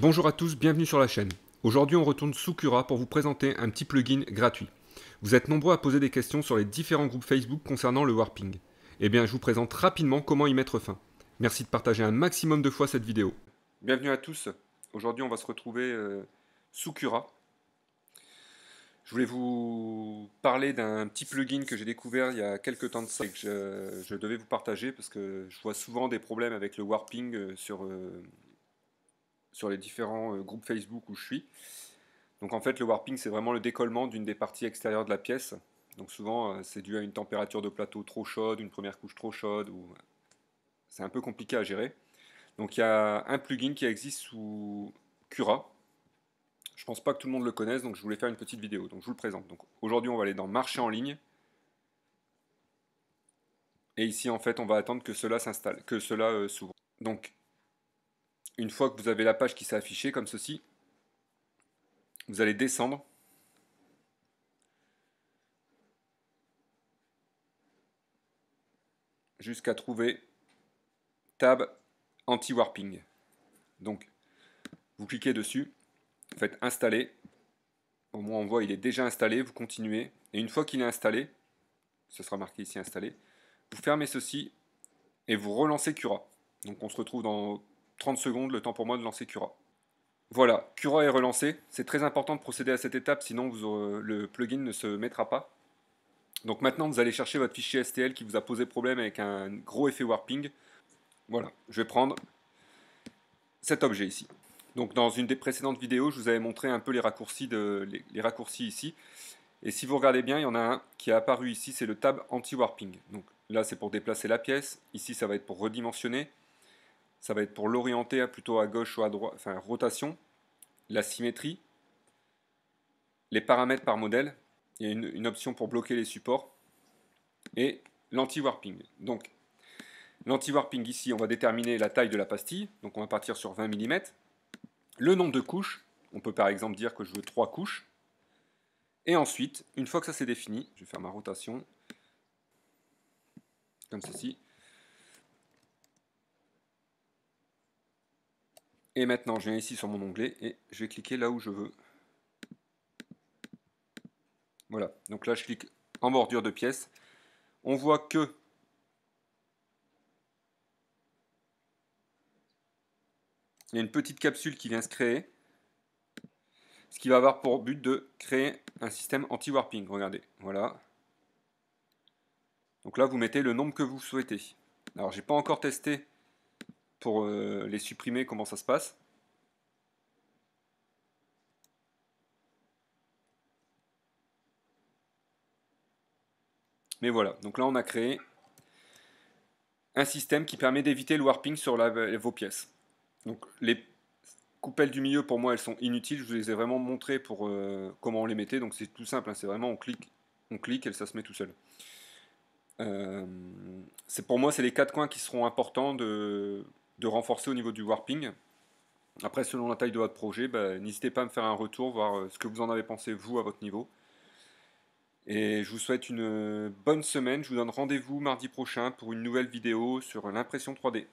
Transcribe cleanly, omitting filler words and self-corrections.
Bonjour à tous, bienvenue sur la chaîne. Aujourd'hui on retourne sous Cura pour vous présenter un petit plugin gratuit. Vous êtes nombreux à poser des questions sur les différents groupes Facebook concernant le warping. Eh bien je vous présente rapidement comment y mettre fin. Merci de partager un maximum de fois cette vidéo. Bienvenue à tous, aujourd'hui on va se retrouver sous Cura. Je voulais vous parler d'un petit plugin que j'ai découvert il y a quelques temps de ça et que je devais vous partager parce que je vois souvent des problèmes avec le warping sur les différents groupes Facebook où je suis. Donc en fait le warping c'est vraiment le décollement d'une des parties extérieures de la pièce. Donc souvent c'est dû à une température de plateau trop chaude, une première couche trop chaude, ou c'est un peu compliqué à gérer. Donc il y a un plugin qui existe sous Cura. Je pense pas que tout le monde le connaisse, donc je voulais faire une petite vidéo. Donc je vous le présente. Donc aujourd'hui on va aller dans Marcher en ligne. Et ici en fait on va attendre que cela s'installe, que cela s'ouvre. Donc une fois que vous avez la page qui s'est affichée comme ceci, vous allez descendre jusqu'à trouver Tab Anti-Warping. Donc, vous cliquez dessus, vous faites installer. Au moins, on voit il est déjà installé. Vous continuez. Et une fois qu'il est installé, ce sera marqué ici installé, vous fermez ceci et vous relancez Cura. Donc, on se retrouve dans 30 secondes, le temps pour moi de lancer Cura. Voilà, Cura est relancé. C'est très important de procéder à cette étape, sinon le plugin ne se mettra pas. Donc maintenant, vous allez chercher votre fichier STL qui vous a posé problème avec un gros effet warping. Voilà, je vais prendre cet objet ici. Donc dans une des précédentes vidéos, je vous avais montré un peu les raccourcis ici. Et si vous regardez bien, il y en a un qui est apparu ici, c'est le tab anti-warping. Donc là, c'est pour déplacer la pièce. Ici, ça va être pour redimensionner. Ça va être pour l'orienter plutôt à gauche ou à droite, enfin rotation. La symétrie. Les paramètres par modèle. Il y a une option pour bloquer les supports. Et l'anti-warping. Donc l'anti-warping ici, on va déterminer la taille de la pastille. Donc on va partir sur 20 mm. Le nombre de couches, on peut par exemple dire que je veux 3 couches. Et ensuite, une fois que ça c'est défini, je vais faire ma rotation, comme ceci. Et maintenant, je viens ici sur mon onglet et je vais cliquer là où je veux. Voilà, donc là je clique en bordure de pièce. On voit que il y a une petite capsule qui vient se créer, ce qui va avoir pour but de créer un système anti-warping. Regardez, voilà. Donc là, vous mettez le nombre que vous souhaitez. Alors, j'ai pas encore testé pour les supprimer comment ça se passe. Mais voilà, donc là on a créé un système qui permet d'éviter le warping sur vos pièces. Donc les coupelles du milieu pour moi elles sont inutiles, je vous les ai vraiment montrées pour comment on les mettait, donc c'est tout simple, hein, c'est vraiment on clique et ça se met tout seul. Pour moi c'est les 4 coins qui seront importants de renforcer au niveau du warping. Après selon la taille de votre projet, n'hésitez pas à me faire un retour, voir ce que vous en avez pensé vous à votre niveau. Et je vous souhaite une bonne semaine, je vous donne rendez-vous mardi prochain pour une nouvelle vidéo sur l'impression 3D.